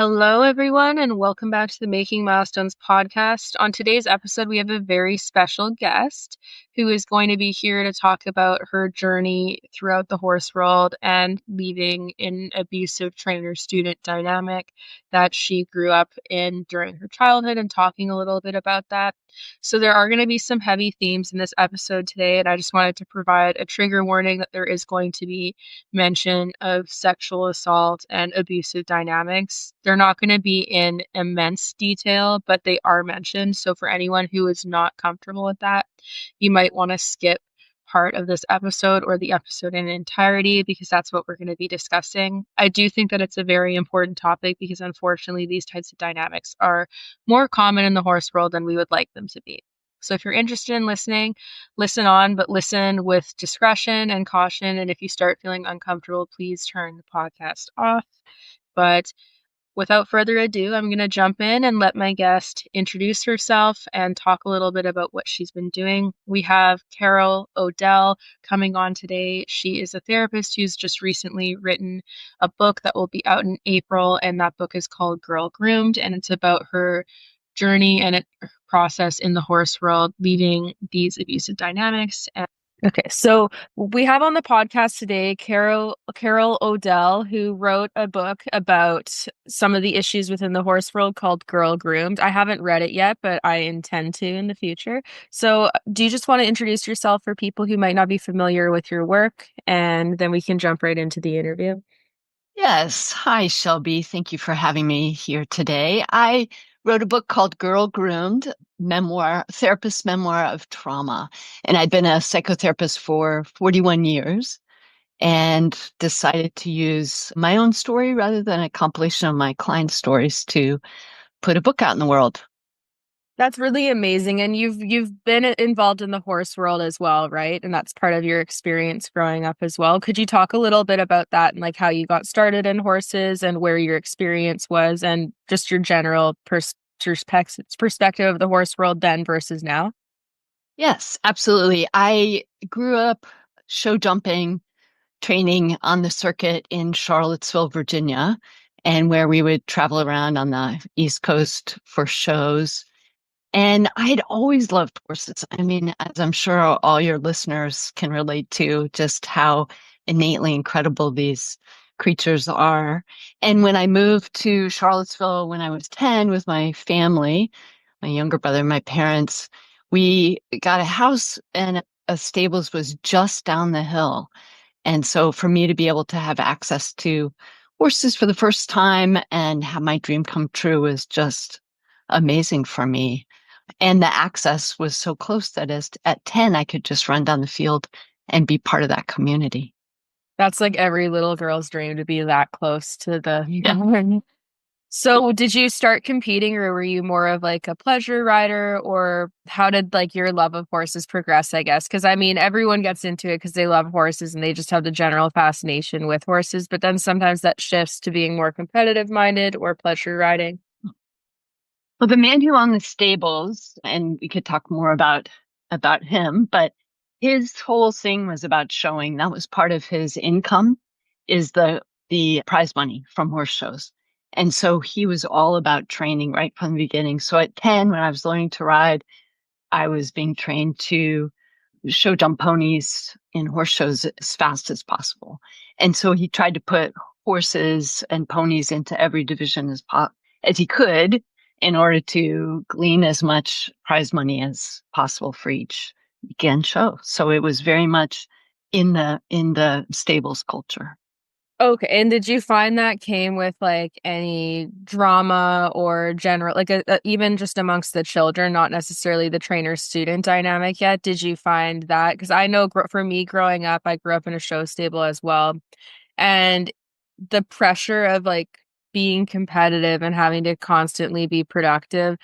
Hello, everyone, and welcome back to the Making Milestones podcast. On today's episode, we have a very special guest who is going to be here to talk about her journey throughout the horse world and leaving an abusive trainer-student dynamic that she grew up in during her childhood and talking a little bit about that. So, there are going to be some heavy themes in this episode today, and I just wanted to provide a trigger warning that there is going to be mention of sexual assault and abusive dynamics. They're not going to be in immense detail, but they are mentioned. So for anyone who is not comfortable with that, you might want to skip part of this episode or the episode in entirety because that's what we're going to be discussing. I do think that it's a very important topic because unfortunately these types of dynamics are more common in the horse world than we would like them to be. So if you're interested in listening, listen on, but listen with discretion and caution. And if you start feeling uncomfortable, please turn the podcast off. But without further ado, I'm going to jump in and let my guest introduce herself and talk a little bit about what she's been doing. We have Carol Odell coming on today. She is a therapist who's just recently written a book that will be out in April, and that book is called Groomed, and it's about her journey and process in the horse world, leaving these abusive dynamics. Okay, so we have on the podcast today Carol Odell, who wrote a book about some of the issues within the horse world called Groomed. I haven't read it yet, but I intend to in the future. So do you just want to introduce yourself for people who might not be familiar with your work, and then we can jump right into the interview? Yes. Hi, Shelby. Thank you for having me here today. I wrote a book called Groomed, therapist memoir of trauma. And I'd been a psychotherapist for 41 years and decided to use my own story rather than a compilation of my clients' stories to put a book out in the world. That's really amazing. And you've been involved in the horse world as well, right? And that's part of your experience growing up as well. Could you talk a little bit about that and like how you got started in horses and where your experience was and just your general perspective of the horse world then versus now? Yes, absolutely. I grew up show jumping, training on the circuit in Charlottesville, Virginia, and where we would travel around on the East Coast for shows. And I had always loved horses. I mean, as I'm sure all your listeners can relate to, just how innately incredible these creatures are. And when I moved to Charlottesville when I was 10 with my family, my younger brother, my parents, we got a house and a stables was just down the hill. And so for me to be able to have access to horses for the first time and have my dream come true was just amazing for me. And the access was so close that at 10, I could just run down the field and be part of that community. That's like every little girl's dream to be that close to the Yeah. So did you start competing or were you more of like a pleasure rider or how did like your love of horses progress, I guess? Because I mean, everyone gets into it because they love horses and they just have the general fascination with horses, but then sometimes that shifts to being more competitive minded or pleasure riding. Well, the man who owned the stables, and we could talk more about him, but his whole thing was about showing. That was part of his income, is the prize money from horse shows. And so he was all about training right from the beginning. So at 10, when I was learning to ride, I was being trained to show jump ponies in horse shows as fast as possible. And so he tried to put horses and ponies into every division as he could in order to glean as much prize money as possible for each weekend show. So it was very much in the stables culture. Okay. And did you find that came with like any drama or general, like even just amongst the children, not necessarily the trainer student dynamic yet? Did you find that? Because I know for me growing up, I grew up in a show stable as well. And the pressure of like being competitive and having to constantly be productive,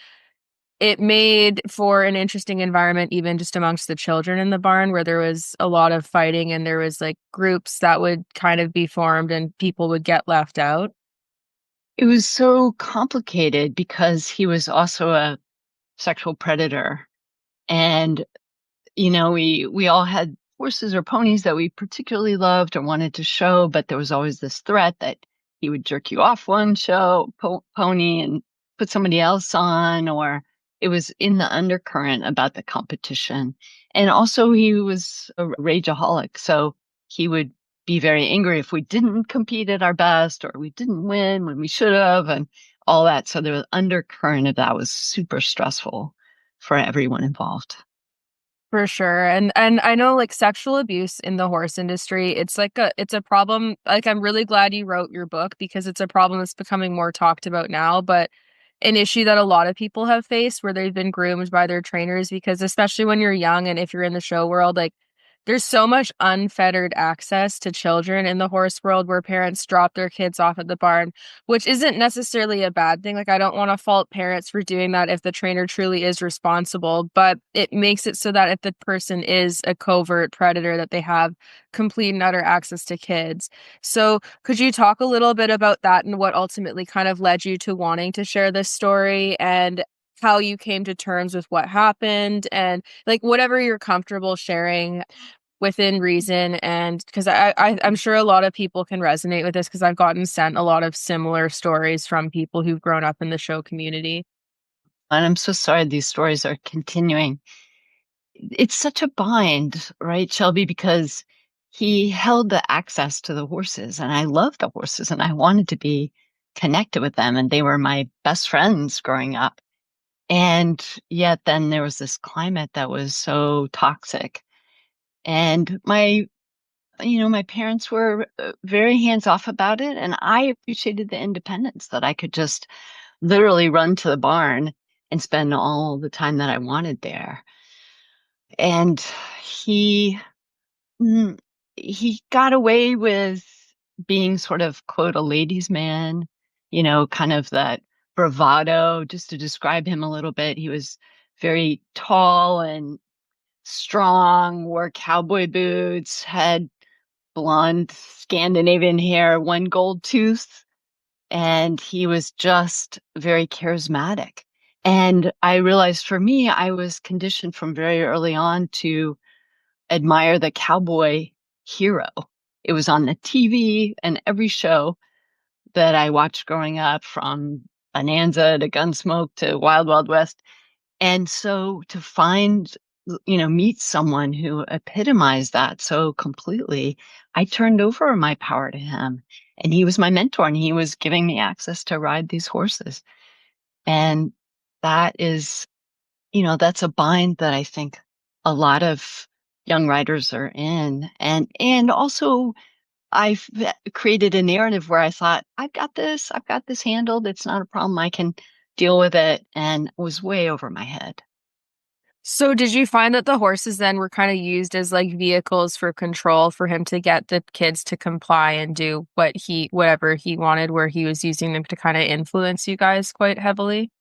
it made for an interesting environment, even just amongst the children in the barn, where there was a lot of fighting and there was like groups that would kind of be formed and people would get left out. It was so complicated because he was also a sexual predator. And, we all had horses or ponies that we particularly loved or wanted to show, but there was always this threat that he would jerk you off one pony and put somebody else on, or it was in the undercurrent about the competition. And also he was a rageaholic. So he would be very angry if we didn't compete at our best or we didn't win when we should have and all that. So the undercurrent of that was super stressful for everyone involved. For sure. And I know like sexual abuse in the horse industry, it's a problem. Like I'm really glad you wrote your book because it's a problem that's becoming more talked about now, but an issue that a lot of people have faced where they've been groomed by their trainers because especially when you're young and if you're in the show world, like there's so much unfettered access to children in the horse world where parents drop their kids off at the barn, which isn't necessarily a bad thing. Like, I don't want to fault parents for doing that if the trainer truly is responsible, but it makes it so that if the person is a covert predator, that they have complete and utter access to kids. So, could you talk a little bit about that and what ultimately kind of led you to wanting to share this story and how you came to terms with what happened and like whatever you're comfortable sharing within reason and because I'm sure a lot of people can resonate with this because I've gotten sent a lot of similar stories from people who've grown up in the show community. And I'm so sorry these stories are continuing. It's such a bind, right, Shelby, because he held the access to the horses, and I love the horses, and I wanted to be connected with them, and they were my best friends growing up. And yet then there was this climate that was so toxic. And my parents were very hands off about it. And I appreciated the independence that I could just literally run to the barn and spend all the time that I wanted there. And he, mm, he got away with being sort of, quote, a ladies' man, kind of that bravado, just to describe him a little bit. He was very tall and strong, wore cowboy boots, had blonde Scandinavian hair, one gold tooth, and he was just very charismatic. And I realized for me, I was conditioned from very early on to admire the cowboy hero. It was on the TV and every show that I watched growing up, from Bonanza to Gunsmoke to Wild Wild West. And so to meet someone who epitomized that so completely, I turned over my power to him. And he was my mentor and he was giving me access to ride these horses. And that is, that's a bind that I think a lot of young riders are in. And also I've created a narrative where I thought, I've got this handled. It's not a problem. I can deal with it, and was way over my head. So did you find that the horses then were kind of used as like vehicles for control for him to get the kids to comply and do whatever he wanted, where he was using them to kind of influence you guys quite heavily?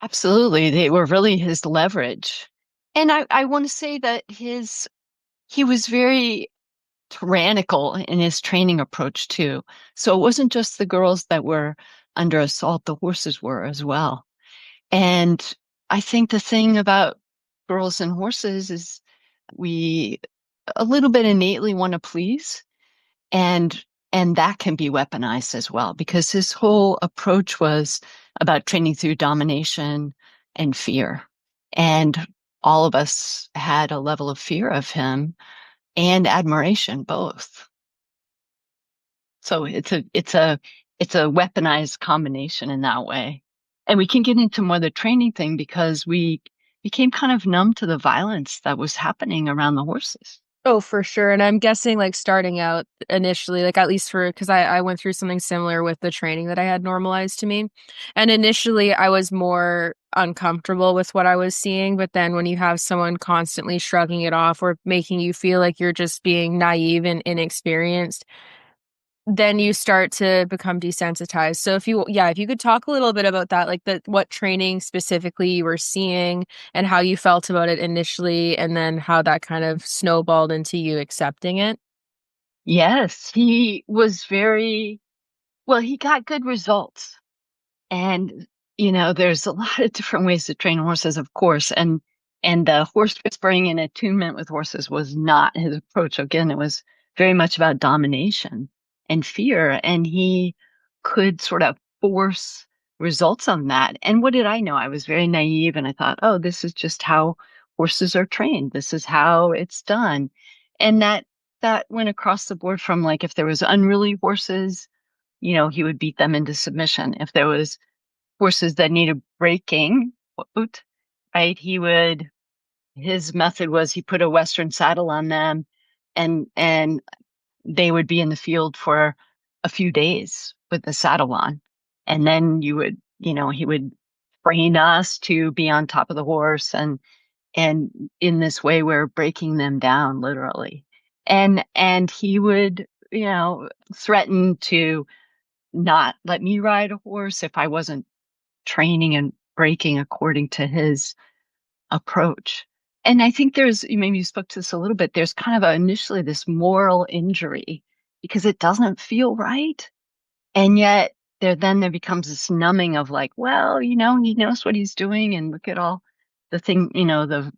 Absolutely. They were really his leverage. And I want to say that he was very tyrannical in his training approach too. So it wasn't just the girls that were under assault, the horses were as well. And I think the thing about girls and horses is we a little bit innately want to please, and that can be weaponized as well, because his whole approach was about training through domination and fear. And all of us had a level of fear of him and admiration both. So it's a weaponized combination in that way. And we can get into more the training thing because we became kind of numb to the violence that was happening around the horses. Oh, for sure. And I'm guessing like starting out initially, like at least for because I went through something similar with the training that I had normalized to me. And initially I was more uncomfortable with what I was seeing. But then when you have someone constantly shrugging it off or making you feel like you're just being naive and inexperienced, then you start to become desensitized. So if you could talk a little bit about that, like what training specifically you were seeing and how you felt about it initially, and then how that kind of snowballed into you accepting it. Yes, he was very well, he got good results. And, there's a lot of different ways to train horses, of course. And the horse whispering and attunement with horses was not his approach. Again, it was very much about domination and fear. And he could sort of force results on that. And what did I know? I was very naive and I thought, oh, this is just how horses are trained. This is how it's done. And that went across the board from like if there was unruly horses, he would beat them into submission. If there was horses that needed breaking, quote, right, his method was he put a Western saddle on them and they would be in the field for a few days with the saddle on. And then he would train us to be on top of the horse. And in this way, we're breaking them down literally. And he would, threaten to not let me ride a horse if I wasn't training and breaking according to his approach. And I think maybe you spoke to this a little bit, there's kind of initially this moral injury because it doesn't feel right. And yet there becomes this numbing of like, well, he knows what he's doing and look at all the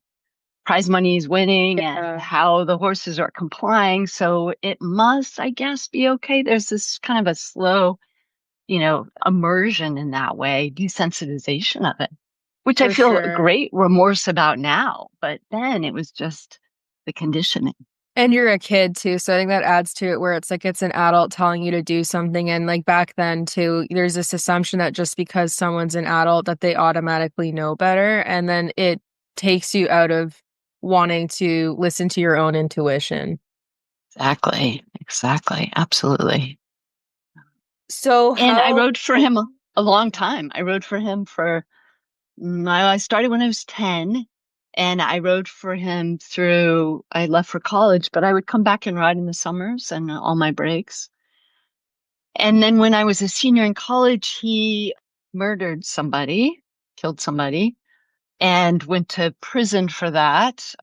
prize money he's winning and Yeah, how the horses are complying. So it must, I guess, be okay. There's this kind of a slow, immersion in that way, desensitization of it, which I for feel sure. great remorse about now. But then it was just the conditioning. And you're a kid too, so I think that adds to it where it's like it's an adult telling you to do something. And like back then too, there's this assumption that just because someone's an adult that they automatically know better. And then it takes you out of wanting to listen to your own intuition. Exactly. Exactly. Absolutely. So And I how rode for him a long time. I rode for him I started when I was 10 and I rode for him I left for college, but I would come back and ride in the summers and all my breaks. And then when I was a senior in college, he murdered somebody, killed somebody, and went to prison for that.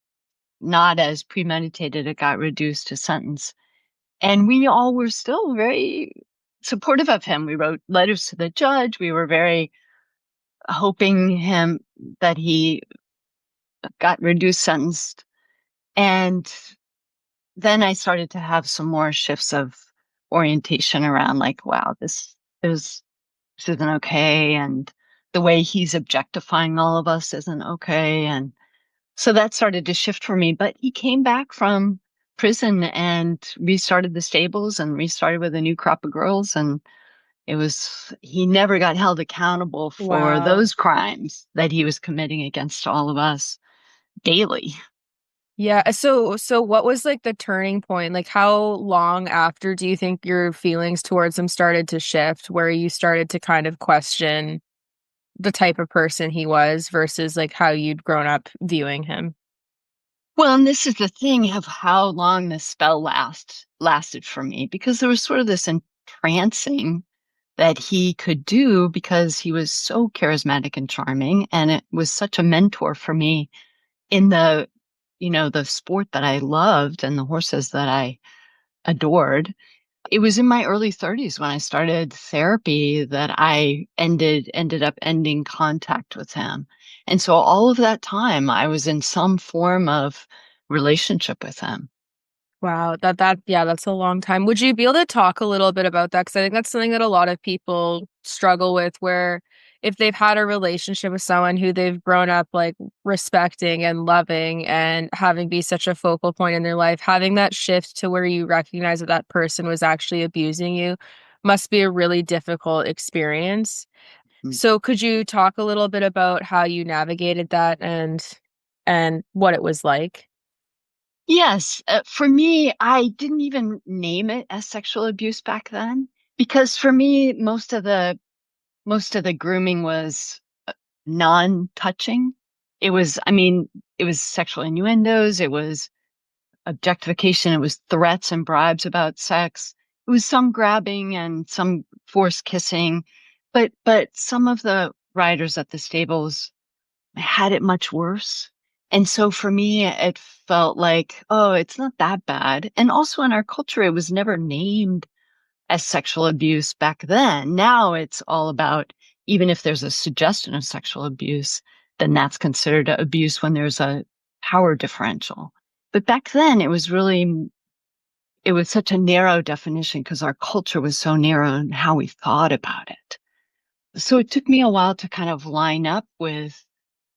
Not as premeditated, it got reduced to sentence. And we all were still very supportive of him. We wrote letters to the judge. We were very hoping him that he got reduced sentenced. And then I started to have some more shifts of orientation around like, wow, this isn't okay. And the way he's objectifying all of us isn't okay. And so that started to shift for me. But he came back from prison and restarted the stables and restarted with a new crop of girls. And he never got held accountable for wow. those crimes that he was committing against all of us daily. Yeah, so what was like the turning point? Like how long after do you think your feelings towards him started to shift where you started to kind of question the type of person he was versus like how you'd grown up viewing him? Well, and this is the thing of how long this spell lasted for me, because there was sort of this entrancing that he could do because he was so charismatic and charming, and it was such a mentor for me in the sport that I loved and the horses that I adored. It was in my early 30s when I started therapy that I ended up ending contact with him. And so all of that time I was in some form of relationship with him. Wow, yeah, that's a long time. Would you be able to talk a little bit about that? Because I think that's something that a lot of people struggle with, where if they've had a relationship with someone who they've grown up like respecting and loving and having be such a focal point in their life, having that shift to where you recognize that that person was actually abusing you must be a really difficult experience. Mm. So could you talk a little bit about how you navigated that and what it was like? Yes, for me, I didn't even name it as sexual abuse back then because for me, most of the grooming was non-touching. I mean, it was sexual innuendos, it was objectification, it was threats and bribes about sex. It was some grabbing and some forced kissing, but some of the riders at the stables had it much worse. And so for me, it felt like, oh, it's not that bad. And also in our culture, it was never named as sexual abuse back then. Now it's all about, even if there's a suggestion of sexual abuse, then that's considered abuse when there's a power differential. But back then it was really, it was such a narrow definition because our culture was so narrow in how we thought about it. So it took me a while to kind of line up with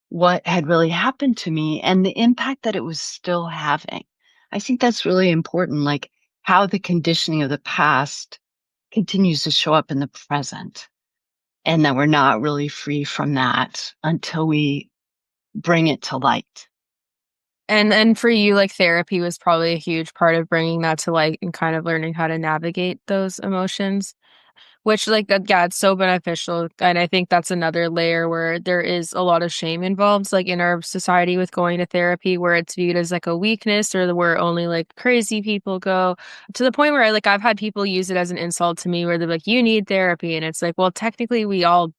what had really happened to me and the impact that it was still having. I think that's really important, like how the conditioning of the past continues to show up in the present, and that we're not really free from that until we bring it to light. And for you, like therapy was probably a huge part of bringing that to light and kind of learning how to navigate those emotions. Which, like, yeah, it's so beneficial. And I think that's another layer where there is a lot of shame involved, like in our society with going to therapy, where it's viewed as like a weakness or where only like crazy people go to the point where I've had people use it as an insult to me where they're like, you need therapy. And it's like, well, technically we all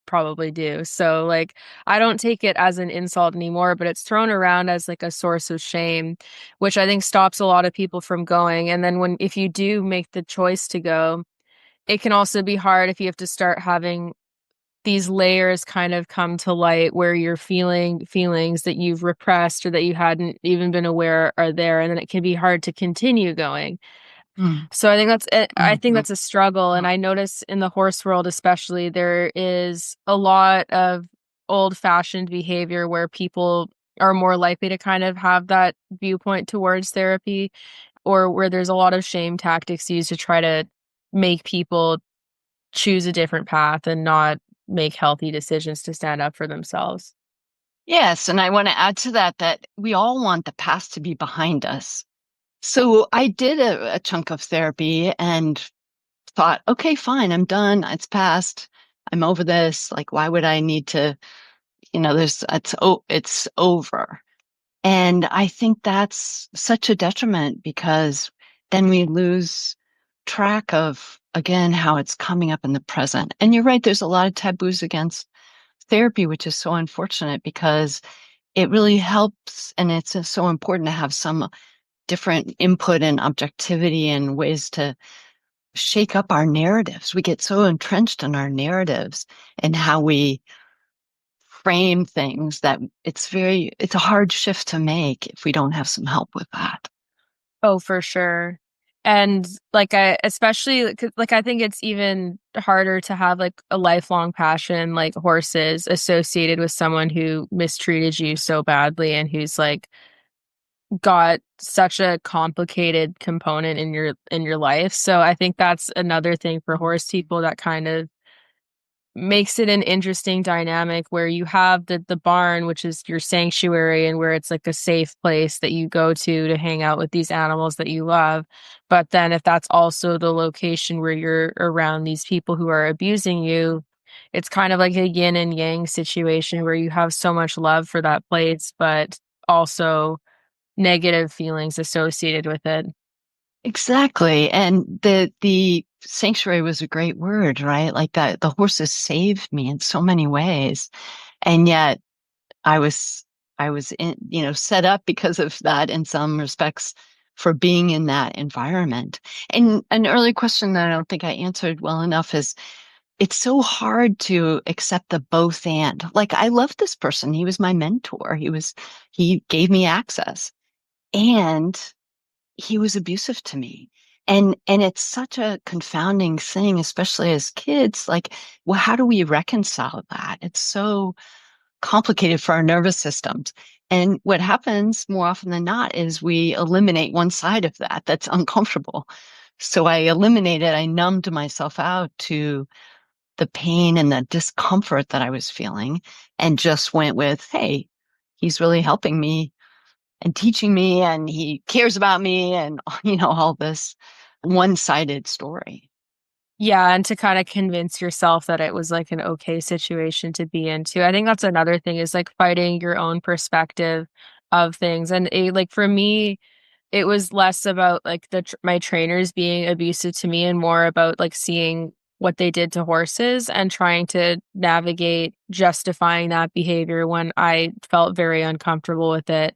probably do. So like, I don't take it as an insult anymore, but it's thrown around as like a source of shame, which I think stops a lot of people from going. And then if you do make the choice to go, it can also be hard if you have to start having these layers kind of come to light where you're feeling feelings that you've repressed or that you hadn't even been aware are there, and then it can be hard to continue going. Mm, So I think I think mhm, that's a struggle, and I notice in the horse world especially there is a lot of old-fashioned behavior where people are more likely to kind of have that viewpoint towards therapy, or where there's a lot of shame tactics used to try to make people choose a different path and not make healthy decisions to stand up for themselves. yes, and I want to add to that that we all want the past to be behind us. So I did a chunk of therapy and thought, okay, fine, I'm done. It's past. I'm over this. Like, why would I need to, it's over. And I think that's such a detriment because then we lose track of, again, how it's coming up in the present. And you're right, there's a lot of taboos against therapy, which is so unfortunate because it really helps. And it's so important to have some different input and objectivity and ways to shake up our narratives. We get so entrenched in our narratives and how we frame things that it's a hard shift to make if we don't have some help with that. Oh, for sure. And like I especially 'cause, like I think it's even harder to have like a lifelong passion like horses associated with someone who mistreated you so badly and who's like got such a complicated component in your life. So I think that's another thing for horse people that kind of makes it an interesting dynamic where you have the barn, which is your sanctuary and where it's like a safe place that you go to hang out with these animals that you love. But then if that's also the location where you're around these people who are abusing you, it's kind of like a yin and yang situation where you have so much love for that place, but also negative feelings associated with it. Exactly. And the sanctuary was a great word, right? Like that the horses saved me in so many ways. And yet I was I was in, set up because of that in some respects for being in that environment. And an early question that I don't think I answered well enough is it's so hard to accept the both and. Like I love this person. He was my mentor. He gave me access and he was abusive to me. And it's such a confounding thing, especially as kids. Like, well, how do we reconcile that? It's so complicated for our nervous systems. And what happens more often than not is we eliminate one side of that that's uncomfortable. So I eliminated, I numbed myself out to the pain and the discomfort that I was feeling and just went with, hey, he's really helping me and teaching me and he cares about me and, all this one-sided story. Yeah, and to kinda convince yourself that it was, like, an okay situation to be in too. I think that's another thing is, like, fighting your own perspective of things, and like, for me, it was less about, like, my trainers being abusive to me and more about, like, seeing what they did to horses and trying to navigate justifying that behavior when I felt very uncomfortable with it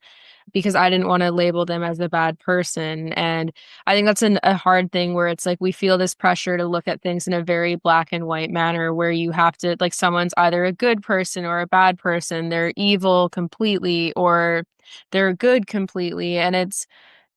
because I didn't wanna label them as a bad person, and I think that's a hard thing where it's like we feel this pressure to look at things in a very black and white manner where you have to like, someone's either a good person or a bad person, they're evil completely or they're good completely, and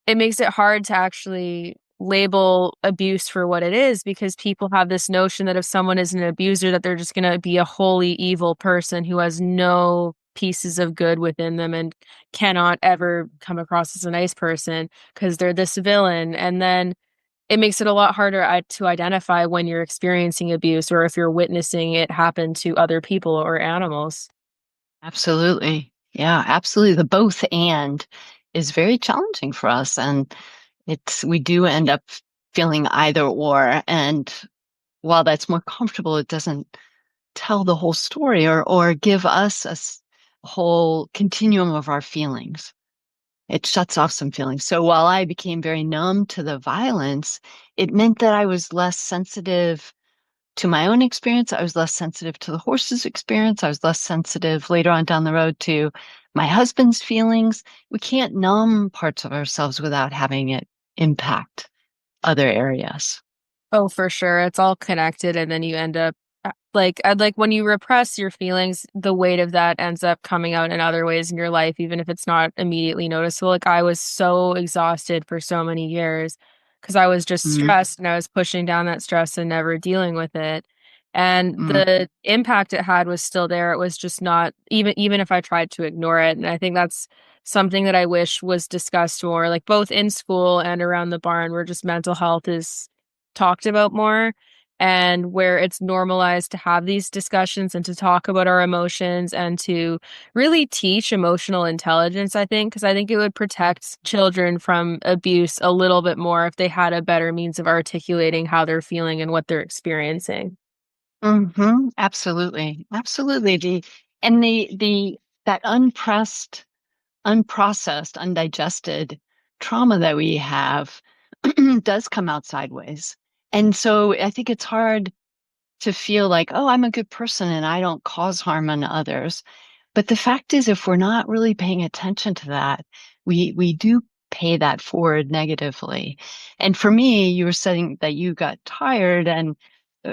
it makes it hard to actually label abuse for what it is because people have this notion that if someone is an abuser, that they're just going to be a wholly evil person who has no pieces of good within them and cannot ever come across as a nice person because they're this villain. And then it makes it a lot harder to identify when you're experiencing abuse or if you're witnessing it happen to other people or animals. Absolutely. Yeah, absolutely. The both and is very challenging for us. And we do end up feeling either or. And while that's more comfortable, it doesn't tell the whole story or give us a whole continuum of our feelings. It shuts off some feelings. So while I became very numb to the violence, it meant that I was less sensitive to my own experience. I was less sensitive to the horse's experience. I was less sensitive later on down the road to my husband's feelings. We can't numb parts of ourselves without having it impact other areas. Oh, for sure. It's all connected, and then you end up like when you repress your feelings, the weight of that ends up coming out in other ways in your life, even if it's not immediately noticeable. Like I was so exhausted for so many years because I was just Mm, stressed and I was pushing down that stress and never dealing with it. And mm, the impact it had was still there. It was just not even if I tried to ignore it. And I think that's something that I wish was discussed more, like both in school and around the barn, where just mental health is talked about more and where it's normalized to have these discussions and to talk about our emotions and to really teach emotional intelligence, I think, because I think it would protect children from abuse a little bit more if they had a better means of articulating how they're feeling and what they're experiencing. absolutely. Absolutely. The that unprocessed, undigested trauma that we have does come out sideways. And so I think it's hard to feel like, oh, I'm a good person and I don't cause harm on others. But the fact is, if we're not really paying attention to that, we do pay that forward negatively. And for me, you were saying that you got tired and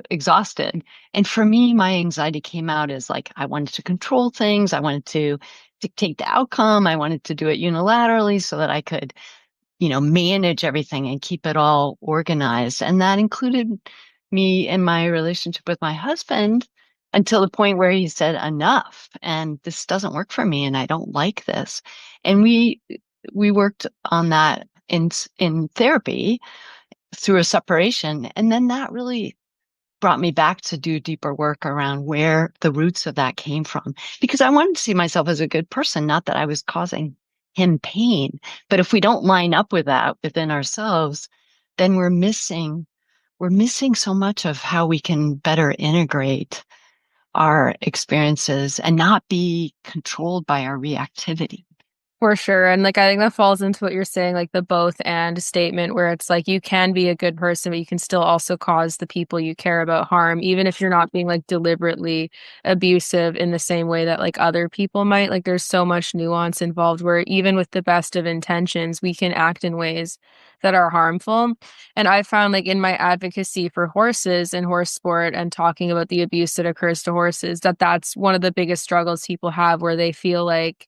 exhausted. And for me, my anxiety came out as like I wanted to control things. I wanted to dictate the outcome. I wanted to do it unilaterally so that I could manage everything and keep it all organized. And that included me and my relationship with my husband until the point where he said, enough, and this doesn't work for me, and I don't like this. And we worked on that in therapy through a separation. And then that really brought me back to do deeper work around where the roots of that came from. Because I wanted to see myself as a good person, not that I was causing him pain. But if we don't line up with that within ourselves, then we're missing so much of how we can better integrate our experiences and not be controlled by our reactivity. For sure. And like I think that falls into what you're saying, like the both and statement where it's like you can be a good person, but you can still also cause the people you care about harm, even if you're not being like deliberately abusive in the same way that like other people might. Like there's so much nuance involved where even with the best of intentions, we can act in ways that are harmful. And I found like in my advocacy for horses and horse sport and talking about the abuse that occurs to horses, that that's one of the biggest struggles people have where they feel like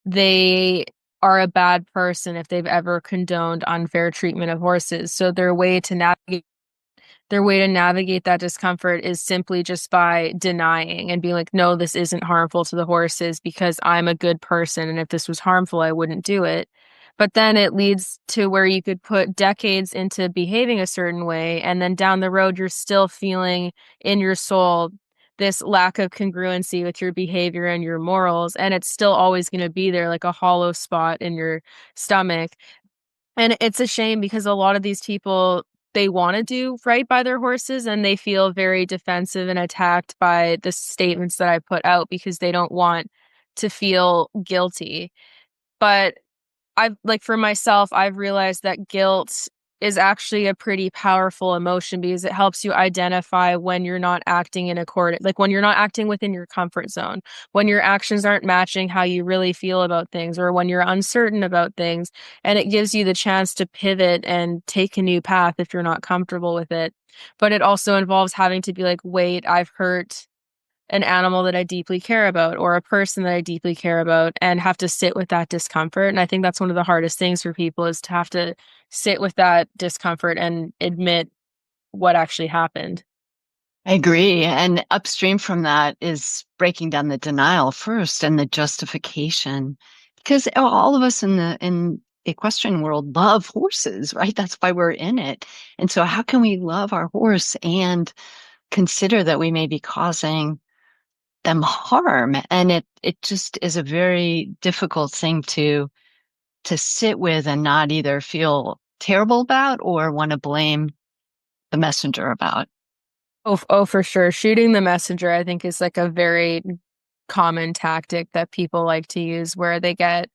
they are a bad person if they've ever condoned unfair treatment of horses. So their way to navigate that discomfort is simply just by denying and being like, no, this isn't harmful to the horses because I'm a good person. And if this was harmful, I wouldn't do it. But then it leads to where you could put decades into behaving a certain way. And then down the road, you're still feeling in your soul this lack of congruency with your behavior and your morals. And it's still always going to be there like a hollow spot in your stomach. And it's a shame because a lot of these people, they want to do right by their horses and they feel very defensive and attacked by the statements that I put out because they don't want to feel guilty. But I've like for myself, I've realized that guilt is actually a pretty powerful emotion because it helps you identify when you're not acting in accord, like when you're not acting within your comfort zone, when your actions aren't matching how you really feel about things, or when you're uncertain about things. And it gives you the chance to pivot and take a new path if you're not comfortable with it. But it also involves having to be like, wait, I've hurt an animal that I deeply care about or a person that I deeply care about and have to sit with that discomfort. And I think that's one of the hardest things for people is to have to sit with that discomfort and admit what actually happened. I agree. And upstream from that is breaking down the denial first and the justification. Because all of us in the equestrian world love horses, right? That's why we're in it. And so how can we love our horse and consider that we may be causing them harm? And it just is a very difficult thing to sit with and not either feel terrible about or want to blame the messenger about. Oh, for sure. Shooting the messenger, I think, is like a very common tactic that people like to use where they get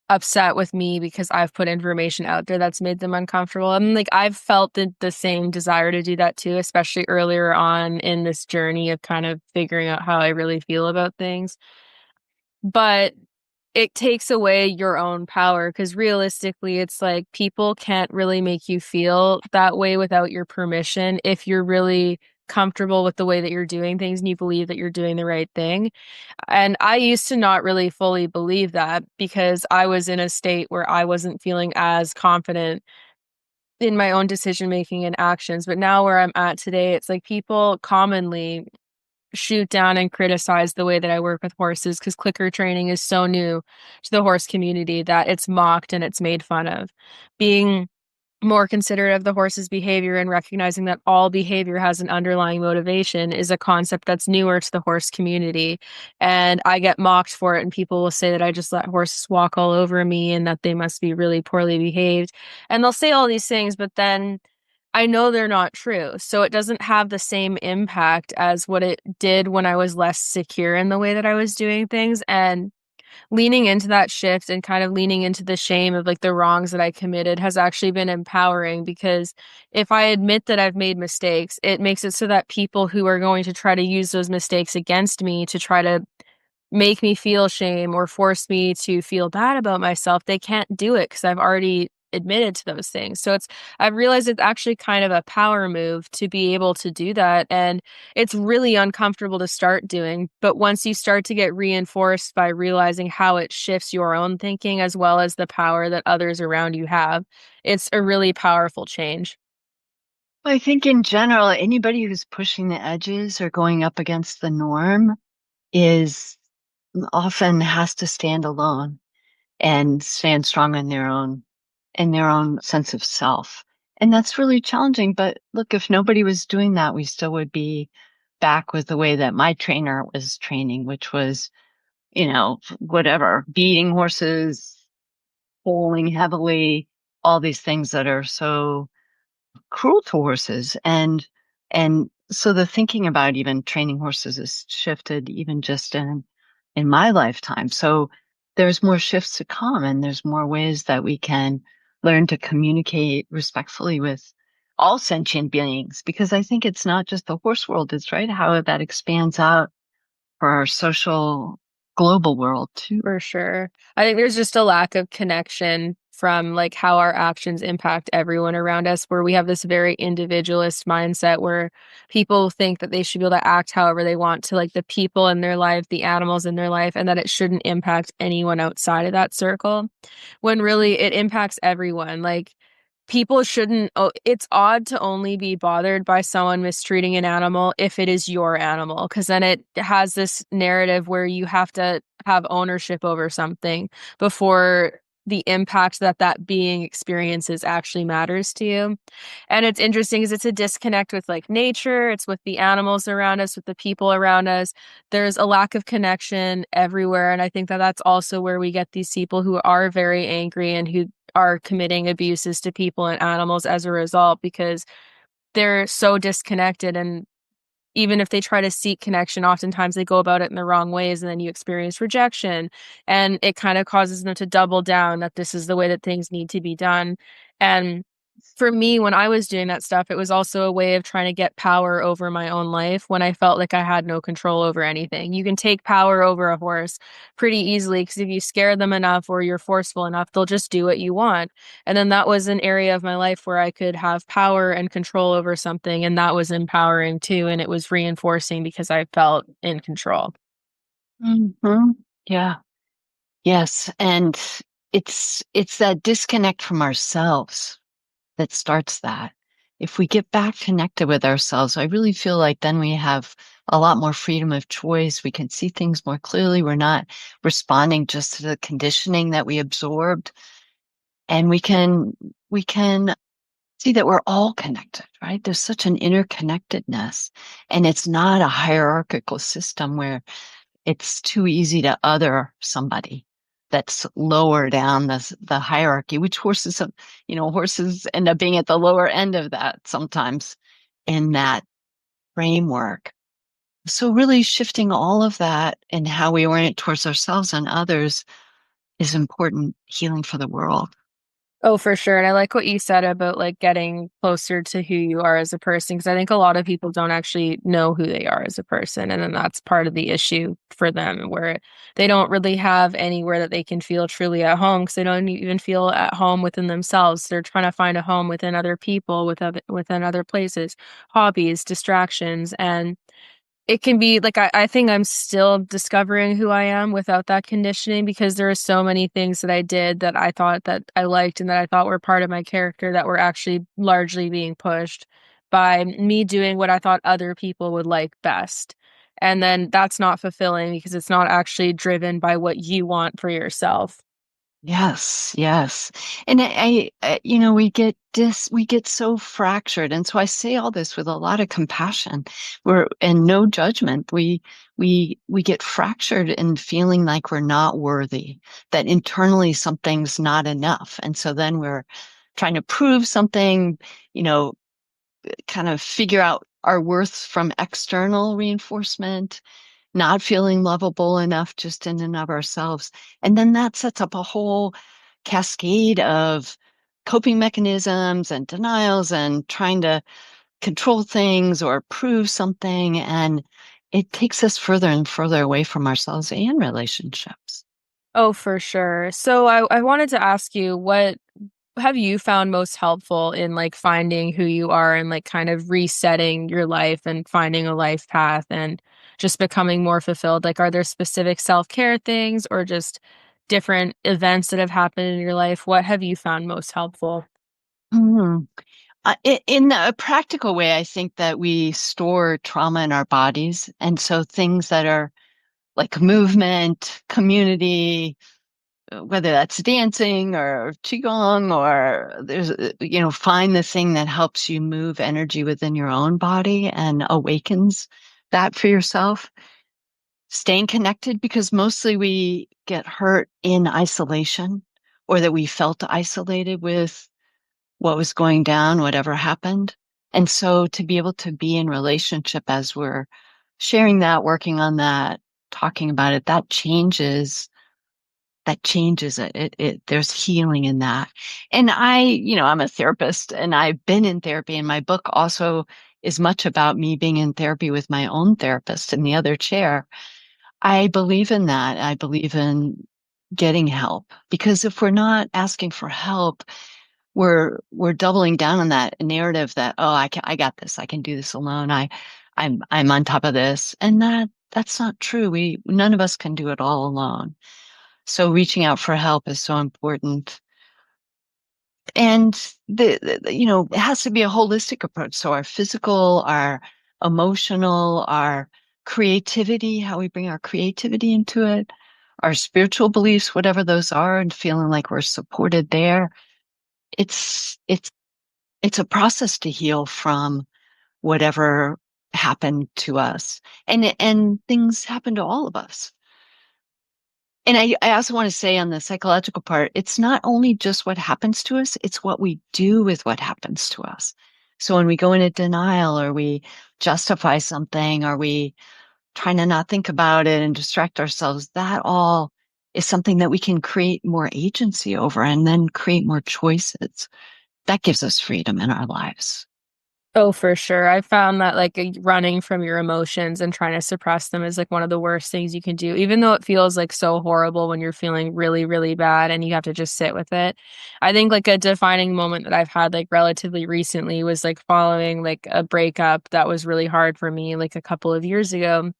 upset with me because I've put information out there that's made them uncomfortable. And like I've felt the same desire to do that too, especially earlier on in this journey of kind of figuring out how I really feel about things. But it takes away your own power because realistically, it's like people can't really make you feel that way without your permission if you're really comfortable with the way that you're doing things and you believe that you're doing the right thing. And I used to not really fully believe that because I was in a state where I wasn't feeling as confident in my own decision making and actions. But now where I'm at today, it's like people commonly shoot down and criticize the way that I work with horses because clicker training is so new to the horse community that it's mocked and it's made fun of. Being more considerate of the horse's behavior and recognizing that all behavior has an underlying motivation is a concept that's newer to the horse community. And I get mocked for it, and people will say that I just let horses walk all over me and that they must be really poorly behaved. And they'll say all these things, but then I know they're not true. So it doesn't have the same impact as what it did when I was less secure in the way that I was doing things. And leaning into that shift and kind of leaning into the shame of like the wrongs that I committed has actually been empowering because if I admit that I've made mistakes, it makes it so that people who are going to try to use those mistakes against me to try to make me feel shame or force me to feel bad about myself, they can't do it because I've already admitted to those things. So I've realized it's actually kind of a power move to be able to do that. And it's really uncomfortable to start doing. But once you start to get reinforced by realizing how it shifts your own thinking as well as the power that others around you have, it's a really powerful change. I think in general, anybody who's pushing the edges or going up against the norm is often has to stand alone and stand strong in their own sense of self. And that's really challenging. But look, if nobody was doing that, we still would be back with the way that my trainer was training, which was, whatever, beating horses, pulling heavily, all these things that are so cruel to horses. And so the thinking about even training horses has shifted even just in my lifetime. So there's more shifts to come, and there's more ways that we can learn to communicate respectfully with all sentient beings, because I think it's not just the horse world, it's right how that expands out for our social global world too. For sure. I think there's just a lack of connection from like how our actions impact everyone around us, where we have this very individualist mindset where people think that they should be able to act however they want to like the people in their life, the animals in their life, and that it shouldn't impact anyone outside of that circle. When really it impacts everyone. Like people shouldn't, oh, it's odd to only be bothered by someone mistreating an animal if it is your animal, because then it has this narrative where you have to have ownership over something before the impact that that being experiences actually matters to you. And it's interesting because it's a disconnect with like nature, it's with the animals around us, with the people around us. There's a lack of connection everywhere. And I think that that's also where we get these people who are very angry and who are committing abuses to people and animals as a result because they're so disconnected. And even if they try to seek connection, oftentimes they go about it in the wrong ways, and then you experience rejection. And it kind of causes them to double down that this is the way that things need to be done. And for me, when I was doing that stuff, it was also a way of trying to get power over my own life when I felt like I had no control over anything. You can take power over a horse pretty easily because if you scare them enough or you're forceful enough, they'll just do what you want. And then that was an area of my life where I could have power and control over something, and that was empowering too. And it was reinforcing because I felt in control. Hmm. Yeah. Yes. And it's that disconnect from ourselves that starts that. If we get back connected with ourselves, I really feel like then we have a lot more freedom of choice. We can see things more clearly. We're not responding just to the conditioning that we absorbed. And we can see that we're all connected, right? There's such an interconnectedness. And it's not a hierarchical system where it's too easy to other somebody that's lower down the hierarchy, which horses end up being at the lower end of that sometimes in that framework. So really shifting all of that and how we orient towards ourselves and others is important healing for the world. Oh, for sure. And I like what you said about like getting closer to who you are as a person, because I think a lot of people don't actually know who they are as a person. And then that's part of the issue for them, where they don't really have anywhere that they can feel truly at home because they don't even feel at home within themselves. They're trying to find a home within other people, within other places, hobbies, distractions. And it can be like I think I'm still discovering who I am without that conditioning because there are so many things that I did that I thought that I liked and that I thought were part of my character that were actually largely being pushed by me doing what I thought other people would like best. And then that's not fulfilling because it's not actually driven by what you want for yourself. Yes, yes. And we get so fractured. And so I say all this with a lot of compassion. And no judgment. We get fractured in feeling like we're not worthy, that internally something's not enough. And so then we're trying to prove something, you know, kind of figure out our worth from external reinforcement, not feeling lovable enough just in and of ourselves. And then that sets up a whole cascade of coping mechanisms and denials and trying to control things or prove something. And it takes us further and further away from ourselves and relationships. Oh, for sure. So I wanted to ask you, what have you found most helpful in like finding who you are and like kind of resetting your life and finding a life path and just becoming more fulfilled? Like, are there specific self-care things or just different events that have happened in your life? What have you found most helpful? Mm. In a practical way, I think that we store trauma in our bodies. And so things that are like movement, community, whether that's dancing or qigong or find the thing that helps you move energy within your own body and awakens that for yourself. Staying connected because mostly we get hurt in isolation or that we felt isolated with what was going down, whatever happened. And so to be able to be in relationship as we're sharing that, working on that, talking about it, that changes it. There's healing in that. And I'm a therapist and I've been in therapy and my book also is much about me being in therapy with my own therapist in the other chair. I believe in that. I believe in getting help because if we're not asking for help, we're doubling down on that narrative that, oh, I got this. I can do this alone. I'm on top of this. And that's not true. None of us can do it all alone. So reaching out for help is so important. And it has to be a holistic approach. So our physical, our emotional, our creativity, how we bring our creativity into it, our spiritual beliefs, whatever those are, and feeling like we're supported there. It's a process to heal from whatever happened to us. And things happen to all of us. And I also want to say on the psychological part, it's not only just what happens to us, it's what we do with what happens to us. So when we go into denial or we justify something or we trying to not think about it and distract ourselves, that all is something that we can create more agency over and then create more choices. that gives us freedom in our lives. Oh, for sure. I found that like running from your emotions and trying to suppress them is like one of the worst things you can do, even though it feels like so horrible when you're feeling really, really bad and you have to just sit with it. I think like a defining moment that I've had like relatively recently was like following like a breakup that was really hard for me like a couple of years ago,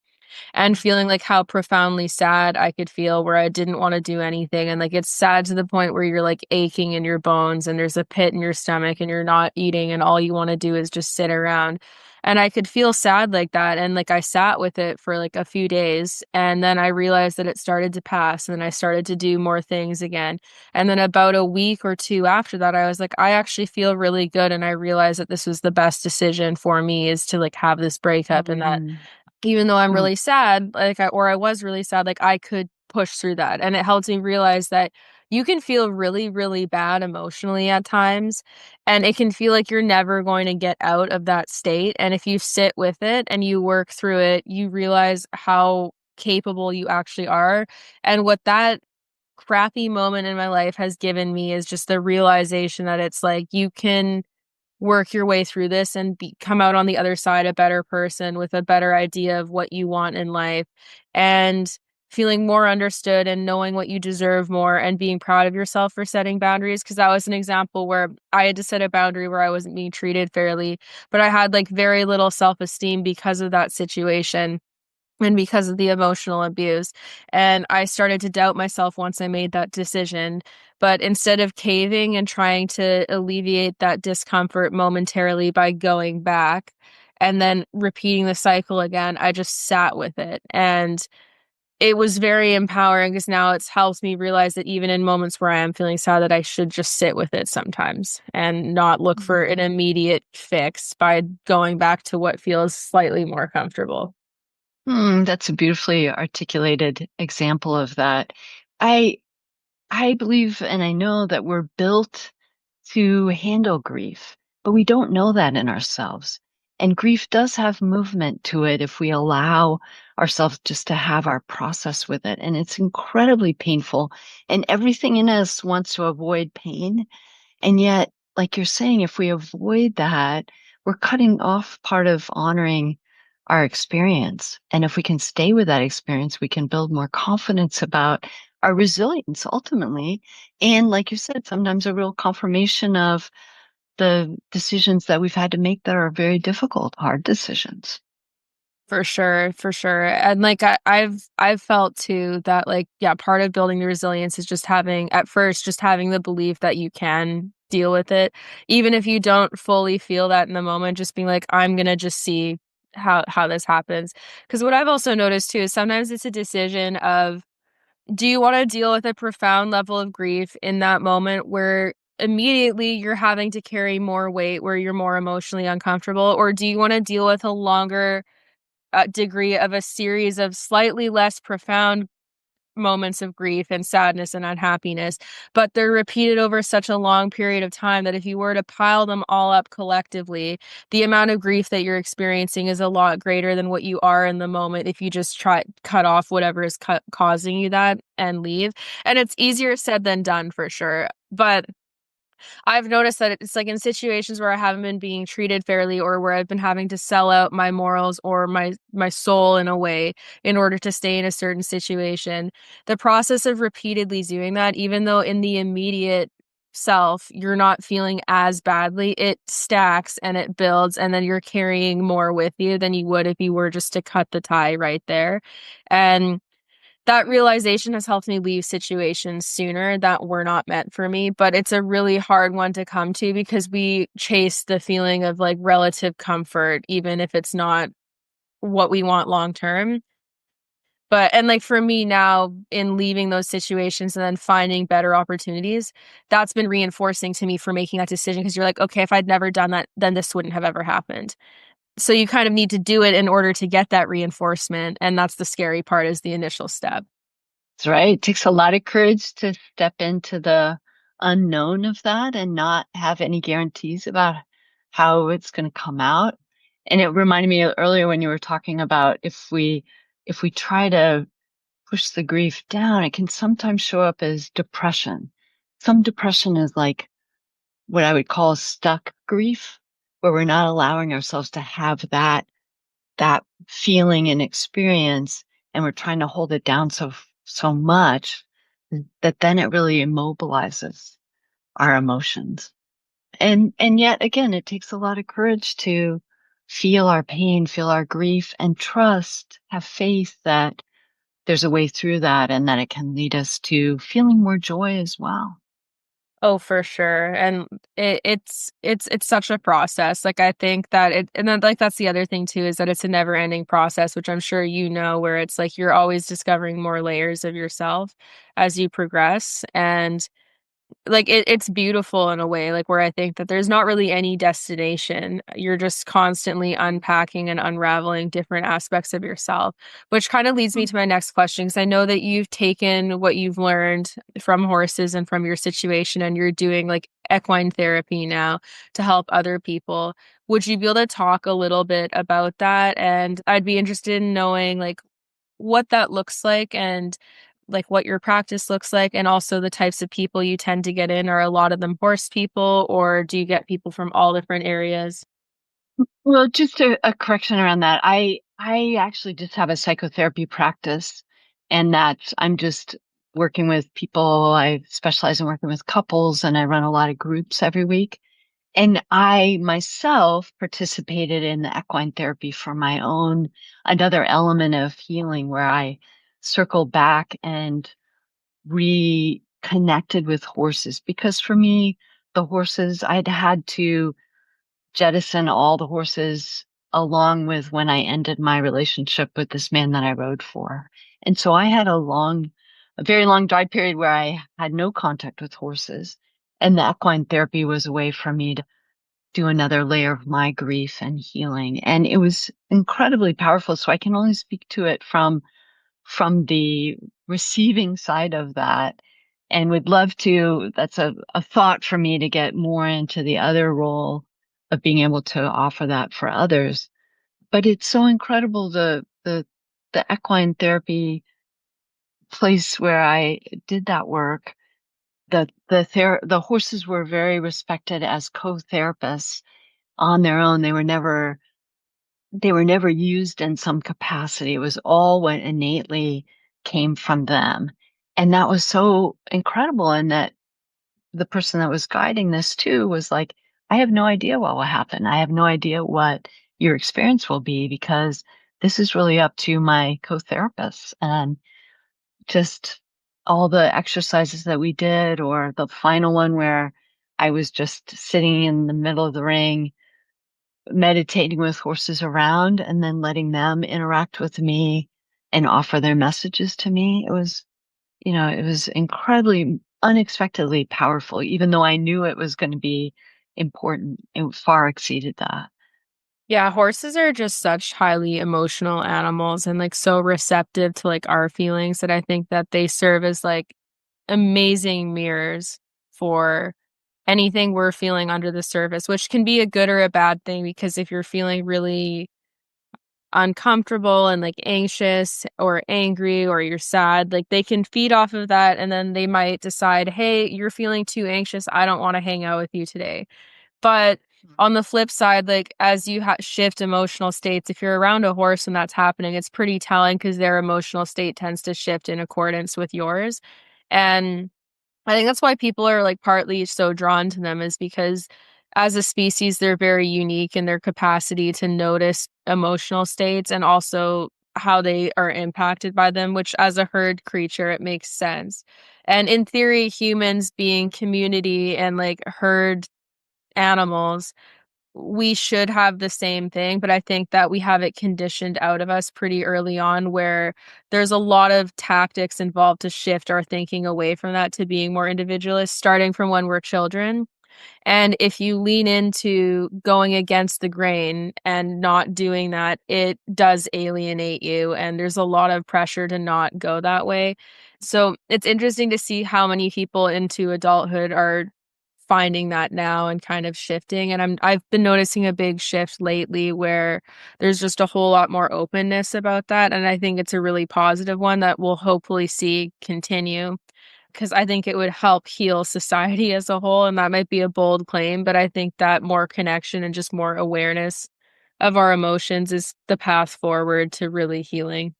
and feeling like how profoundly sad I could feel where I didn't want to do anything. And like it's sad to the point where you're like aching in your bones and there's a pit in your stomach and you're not eating and all you want to do is just sit around. And I could feel sad like that. And like I sat with it for like a few days and then I realized that it started to pass and then I started to do more things again. And then about a week or two after that, I was like, I actually feel really good. And I realized that this was the best decision for me is to like have this breakup and that Mm. even though I'm Mm. really sad, like I was really sad, like I could push through that. And it helped me realize that you can feel really, really bad emotionally at times. And it can feel like you're never going to get out of that state. And if you sit with it and you work through it, you realize how capable you actually are. And what that crappy moment in my life has given me is just the realization that it's like you can work your way through this and come out on the other side a better person with a better idea of what you want in life and feeling more understood and knowing what you deserve more and being proud of yourself for setting boundaries. Because that was an example where I had to set a boundary where I wasn't being treated fairly, but I had like very little self-esteem because of that situation and because of the emotional abuse. And I started to doubt myself once I made that decision. But instead of caving and trying to alleviate that discomfort momentarily by going back and then repeating the cycle again, I just sat with it. And it was very empowering because now it's helped me realize that even in moments where I am feeling sad, that I should just sit with it sometimes and not look for an immediate fix by going back to what feels slightly more comfortable. That's a beautifully articulated example of that. I I believe and I know that we're built to handle grief, but we don't know that in ourselves. And grief does have movement to it if we allow ourselves just to have our process with it. And it's incredibly painful. And everything in us wants to avoid pain. And yet, like you're saying, if we avoid that, we're cutting off part of honoring our experience. And if we can stay with that experience, we can build more confidence about our resilience ultimately. And like you said, sometimes a real confirmation of the decisions that we've had to make that are very difficult, hard decisions. For sure, for sure. And like I've felt too that like yeah, part of building the resilience is just having at first just having the belief that you can deal with it. Even if you don't fully feel that in the moment, just being like, I'm gonna just see how this happens. Because what I've also noticed too is sometimes it's a decision of do you want to deal with a profound level of grief in that moment where immediately you're having to carry more weight, where you're more emotionally uncomfortable, or do you want to deal with a longer degree of a series of slightly less profound moments of grief and sadness and unhappiness, but they're repeated over such a long period of time that if you were to pile them all up collectively, the amount of grief that you're experiencing is a lot greater than what you are in the moment if you just try cut off whatever is causing you that and leave. And it's easier said than done for sure. But I've noticed that it's like in situations where I haven't been being treated fairly or where I've been having to sell out my morals or my soul in a way in order to stay in a certain situation. The process of repeatedly doing that, even though in the immediate self you're not feeling as badly, it stacks and it builds and then you're carrying more with you than you would if you were just to cut the tie right there. And that realization has helped me leave situations sooner that were not meant for me, but it's a really hard one to come to because we chase the feeling of like relative comfort, even if it's not what we want long term. But, and like for me now, in leaving those situations and then finding better opportunities, that's been reinforcing to me for making that decision because you're like, okay, if I'd never done that, then this wouldn't have ever happened. So you kind of need to do it in order to get that reinforcement. And that's the scary part is the initial step. That's right. It takes a lot of courage to step into the unknown of that and not have any guarantees about how it's going to come out. And it reminded me earlier when you were talking about if we try to push the grief down, it can sometimes show up as depression. Some depression is like what I would call stuck grief, where we're not allowing ourselves to have that feeling and experience, and we're trying to hold it down so much that then it really immobilizes our emotions. And yet again, it takes a lot of courage to feel our pain, feel our grief, and trust, have faith that there's a way through that and that it can lead us to feeling more joy as well. Oh, for sure. And it's such a process. Like I think that it and then like that's the other thing too is that it's a never-ending process, which I'm sure you know, where it's like you're always discovering more layers of yourself as you progress. And like it's beautiful in a way, like where I think that there's not really any destination. You're just constantly unpacking and unraveling different aspects of yourself, which kind of leads me to my next question. Because I know that you've taken what you've learned from horses and from your situation, and you're doing like equine therapy now to help other people. Would you be able to talk a little bit about that? And I'd be interested in knowing like what that looks like and like what your practice looks like and also the types of people you tend to get in. Are a lot of them horse people or do you get people from all different areas? Well, just a correction around that. I actually just have a psychotherapy practice, and that I'm just working with people. I specialize in working with couples, and I run a lot of groups every week. And I myself participated in the equine therapy for my own, another element of healing where I circled back and reconnected with horses. Because for me, the horses, I'd had to jettison all the horses along with when I ended my relationship with this man that I rode for. And so I had a very long dry period where I had no contact with horses. And the equine therapy was a way for me to do another layer of my grief and healing. And it was incredibly powerful. So I can only speak to it from the receiving side of that, and would love to. That's a thought for me to get more into the other role of being able to offer that for others. But it's so incredible, the equine therapy place where I did that work. The horses were very respected as co-therapists on their own. They were never used in some capacity. It was all what innately came from them. And that was so incredible. And that the person that was guiding this too was like, I have no idea what will happen. I have no idea what your experience will be, because this is really up to my co-therapists. And just all the exercises that we did, or the final one where I was just sitting in the middle of the ring meditating with horses around and then letting them interact with me and offer their messages to me. It was incredibly unexpectedly powerful, even though I knew it was going to be important. It far exceeded that. Yeah, horses are just such highly emotional animals and like so receptive to like our feelings that I think that they serve as like amazing mirrors for anything we're feeling under the surface, which can be a good or a bad thing because if you're feeling really uncomfortable and like anxious or angry or you're sad, like they can feed off of that and then they might decide, "Hey, you're feeling too anxious. I don't want to hang out with you today." But on the flip side, like as you shift emotional states, if you're around a horse and that's happening, it's pretty telling because their emotional state tends to shift in accordance with yours. And I think that's why people are like partly so drawn to them is because as a species, they're very unique in their capacity to notice emotional states and also how they are impacted by them, which as a herd creature, it makes sense. And in theory, humans being community and like herd animals, we should have the same thing, but I think that we have it conditioned out of us pretty early on where there's a lot of tactics involved to shift our thinking away from that to being more individualist, starting from when we're children. And if you lean into going against the grain and not doing that, it does alienate you. And there's a lot of pressure to not go that way. So it's interesting to see how many people into adulthood are finding that now and kind of shifting. And I've been noticing a big shift lately where there's just a whole lot more openness about that. And I think it's a really positive one that we'll hopefully see continue. because I think it would help heal society as a whole. And that might be a bold claim, but I think that more connection and just more awareness of our emotions is the path forward to really healing.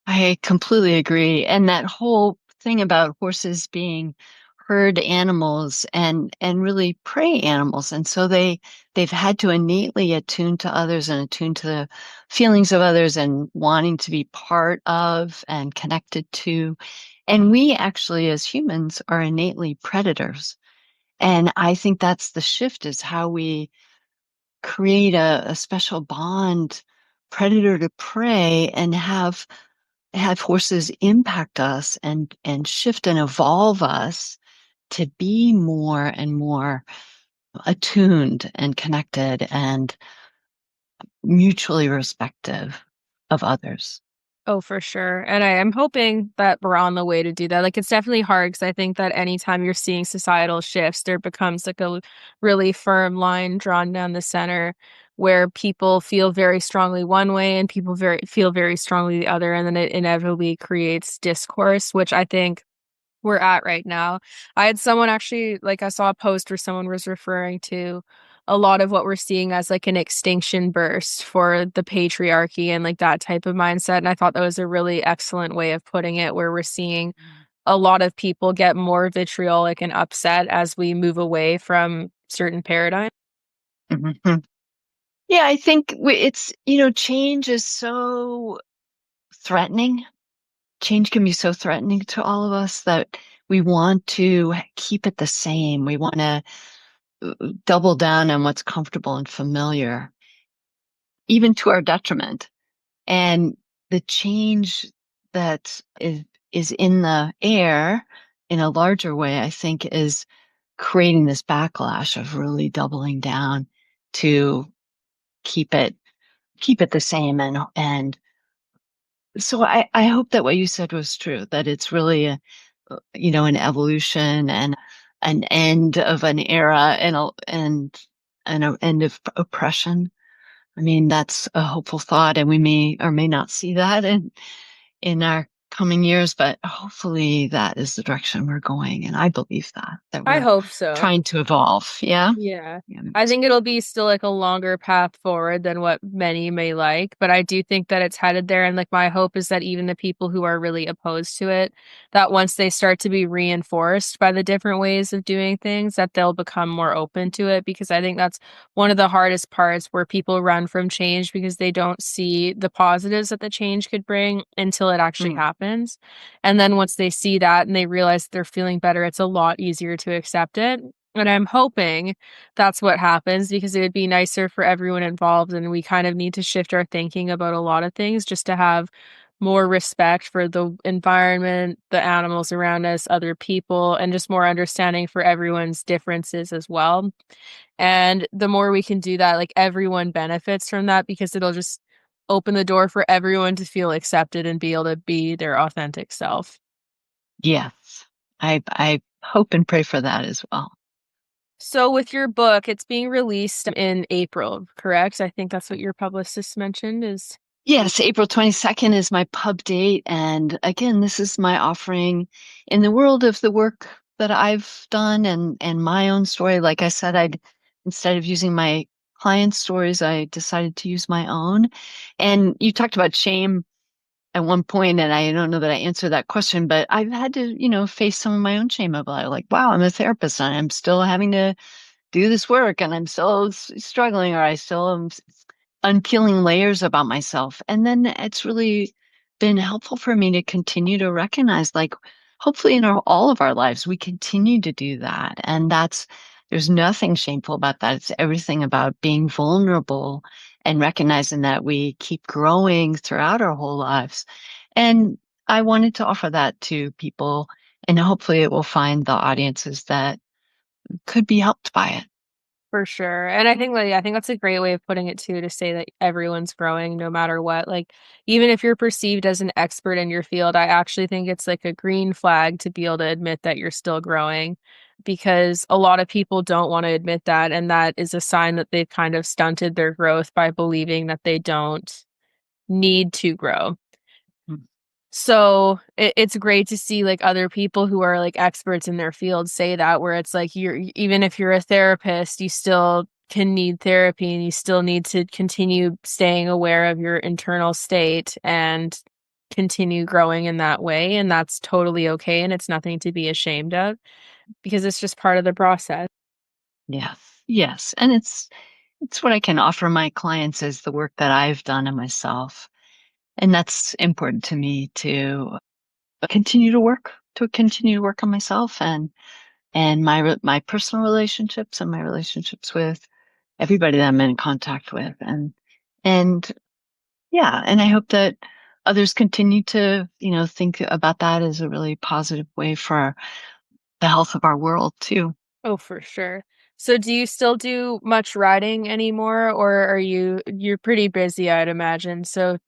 I completely agree. And that whole thing about horses being herd animals and really prey animals. And so they've had to innately attune to others and attune to the feelings of others and wanting to be part of and connected to. And we actually, as humans, are innately predators. And I think that's the shift is how we create a special bond, predator to prey, and have horses impact us and shift and evolve us to be more and more attuned and connected and mutually respective of others. Oh, for sure. And I am hoping that we're on the way to do that. Like, it's definitely hard because I think that anytime you're seeing societal shifts, there becomes like a really firm line drawn down the center where people feel very strongly one way and people feel very strongly the other. And then it inevitably creates discourse, which I think we're at right now. I had someone actually, like, I saw a post where someone was referring to a lot of what we're seeing as like an extinction burst for the patriarchy and like that type of mindset. And I thought that was a really excellent way of putting it, where we're seeing a lot of people get more vitriolic and upset as we move away from certain paradigms. Mhm. Yeah, I think change is so threatening. Change can be so threatening to all of us that we want to keep it the same. We want to double down on what's comfortable and familiar, even to our detriment. And the change that is in the air in a larger way, I think, is creating this backlash of really doubling down to keep it keep it the same. And so I hope that what you said was true, that it's really an evolution and an end of an era and an end of oppression. I mean, that's a hopeful thought, and we may or may not see that in our coming years, but hopefully that is the direction we're going. And I believe that I we're hope so. trying to evolve. Yeah. Yeah. Yeah. I think it'll be still like a longer path forward than what many may like, but I do think that it's headed there. And like my hope is that even the people who are really opposed to it, that once they start to be reinforced by the different ways of doing things, that they'll become more open to it. Because I think that's one of the hardest parts where people run from change because they don't see the positives that the change could bring until it actually Mm. happens. And then once they see that and they realize that they're feeling better, it's a lot easier to accept it. And I'm hoping that's what happens because it would be nicer for everyone involved, and we kind of need to shift our thinking about a lot of things just to have more respect for the environment, the animals around us, other people, and just more understanding for everyone's differences as well. And the more we can do that, like everyone benefits from that because it'll just open the door for everyone to feel accepted and be able to be their authentic self. Yes. I hope and pray for that as well. So with your book, it's being released in April, correct? I think that's what your publicist mentioned is. Yes, April 22nd is my pub date. And again, this is my offering in the world of the work that I've done and my own story. Like I said, instead of using my clients' stories, I decided to use my own. And you talked about shame at one point, and I don't know that I answered that question, but I've had to, face some of my own shame about it. Like, wow, I'm a therapist and I'm still having to do this work and I'm still struggling, or I still am unpeeling layers about myself. And then it's really been helpful for me to continue to recognize, like, hopefully in all of our lives, we continue to do that. And there's nothing shameful about that. It's everything about being vulnerable and recognizing that we keep growing throughout our whole lives. And I wanted to offer that to people, and hopefully it will find the audiences that could be helped by it. For sure. And I think that's a great way of putting it too, to say that everyone's growing no matter what. Like, even if you're perceived as an expert in your field, I actually think it's like a green flag to be able to admit that you're still growing, because a lot of people don't want to admit that, and that is a sign that they've kind of stunted their growth by believing that they don't need to grow. So it's great to see like other people who are like experts in their field say that, where it's like even if you're a therapist, you still can need therapy and you still need to continue staying aware of your internal state and continue growing in that way. And that's totally okay. And it's nothing to be ashamed of because it's just part of the process. Yes. Yes. And it's what I can offer my clients is the work that I've done on myself. And that's important to me to continue to work on myself and my personal relationships and my relationships with everybody that I'm in contact with. And yeah, and I hope that others continue to, think about that as a really positive way for the health of our world too. Oh, for sure. So do you still do much writing anymore, or are you're pretty busy, I'd imagine. So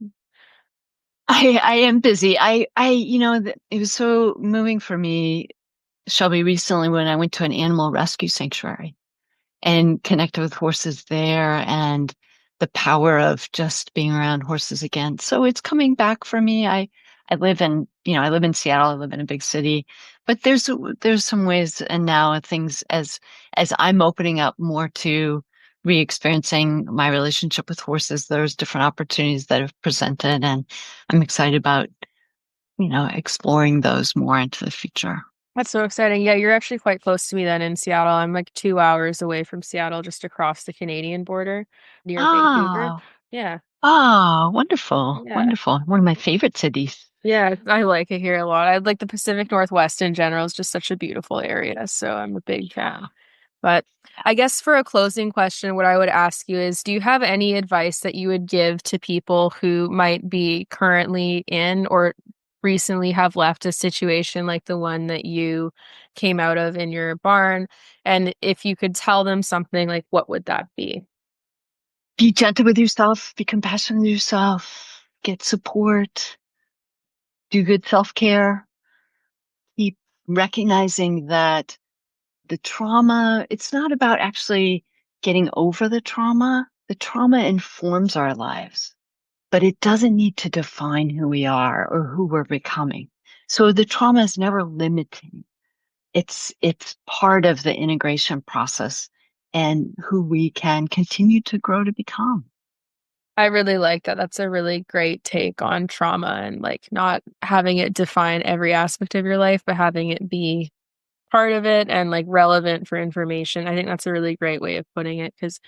I am busy. It was so moving for me, Shelby, recently when I went to an animal rescue sanctuary and connected with horses there and the power of just being around horses again. So it's coming back for me. I live in Seattle. I live in a big city, but there's some ways and now things as I'm opening up more to re-experiencing my relationship with horses, there's different opportunities that have presented and I'm excited about, exploring those more into the future. that's so exciting. Yeah, you're actually quite close to me then in Seattle. I'm like 2 hours away from Seattle, just across the Canadian border near Vancouver. Ah, Yeah. wonderful. Yeah. Wonderful. One of my favorite cities. Yeah, I like it here a lot. I like the Pacific Northwest in general. It's just such a beautiful area, so I'm a big fan. Yeah. But I guess for a closing question, what I would ask you is, do you have any advice that you would give to people who might be currently in or recently have left a situation like the one that you came out of in your barn? And if you could tell them something, like what would that be? Be gentle with yourself, be compassionate with yourself, get support, do good self-care, keep recognizing that the trauma, it's not about actually getting over the trauma. The trauma informs our lives, but it doesn't need to define who we are or who we're becoming. So the trauma is never limiting. It's part of the integration process and who we can continue to grow to become. I really like that. That's a really great take on trauma and like not having it define every aspect of your life, but having it be part of it and like relevant for information. I think that's a really great way of putting it because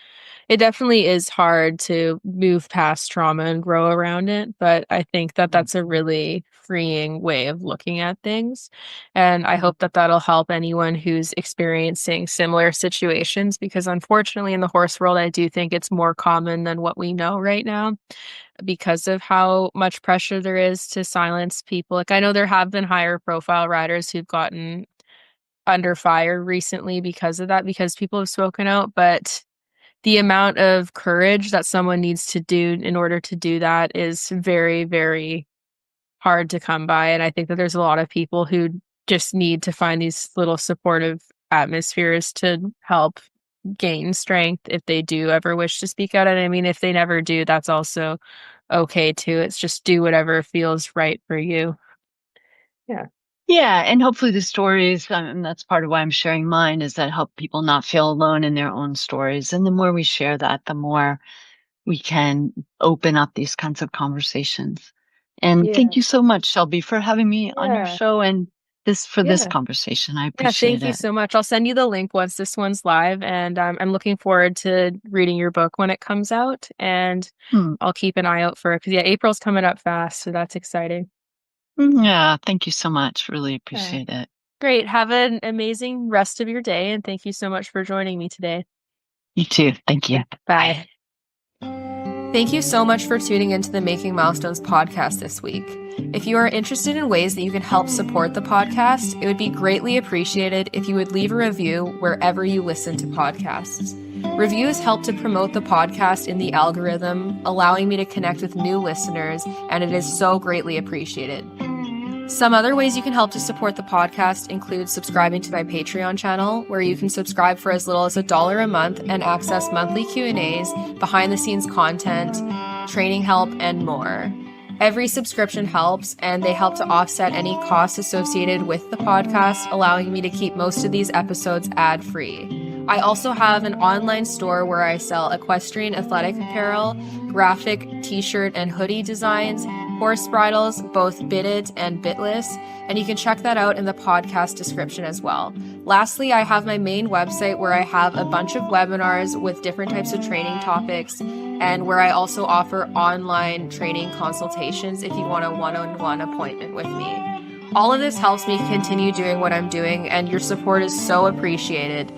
it definitely is hard to move past trauma and grow around it, but I think that that's a really freeing way of looking at things. And I hope that that'll help anyone who's experiencing similar situations because unfortunately in the horse world, I do think it's more common than what we know right now because of how much pressure there is to silence people. Like I know there have been higher profile riders who've gotten under fire recently because of that, because people have spoken out, but the amount of courage that someone needs to do in order to do that is very, very hard to come by. And I think that there's a lot of people who just need to find these little supportive atmospheres to help gain strength if they do ever wish to speak out. And I mean, if they never do, that's also okay too. It's just do whatever feels right for you. Yeah. Yeah, and hopefully the stories, that's part of why I'm sharing mine, is that help people not feel alone in their own stories. And the more we share that, the more we can open up these kinds of conversations. And Yeah. thank you so much, Shelby, for having me on your Yeah. show and this Yeah. conversation. I Yeah, appreciate thank you it. so much. I'll send you the link once this one's live, and I'm looking forward to reading your book when it comes out, and Hmm. I'll keep an eye out for it because yeah, April's coming up fast, so that's exciting. Yeah, thank you so much. Really Yeah. appreciate it. Great. Have an amazing rest of your day, and thank you so much for joining me today. You too. Thank you. Yeah. Bye. Bye. Thank you so much for tuning into the Making Milestones podcast this week. If you are interested in ways that you can help support the podcast, it would be greatly appreciated if you would leave a review wherever you listen to podcasts. Reviews help to promote the podcast in the algorithm, allowing me to connect with new listeners, and it is so greatly appreciated. Some other ways you can help to support the podcast include subscribing to my Patreon channel, where you can subscribe for as little as $1 a month and access monthly Q&As, behind-the-scenes content, training help, and more. Every subscription helps, and they help to offset any costs associated with the podcast, allowing me to keep most of these episodes ad-free. I also have an online store where I sell equestrian athletic apparel, graphic t-shirt and hoodie designs, horse bridles, both bitted and bitless, and you can check that out in the podcast description as well. Lastly, I have my main website where I have a bunch of webinars with different types of training topics, and where I also offer online training consultations if you want a one-on-one appointment with me. All of this helps me continue doing what I'm doing, and your support is so appreciated.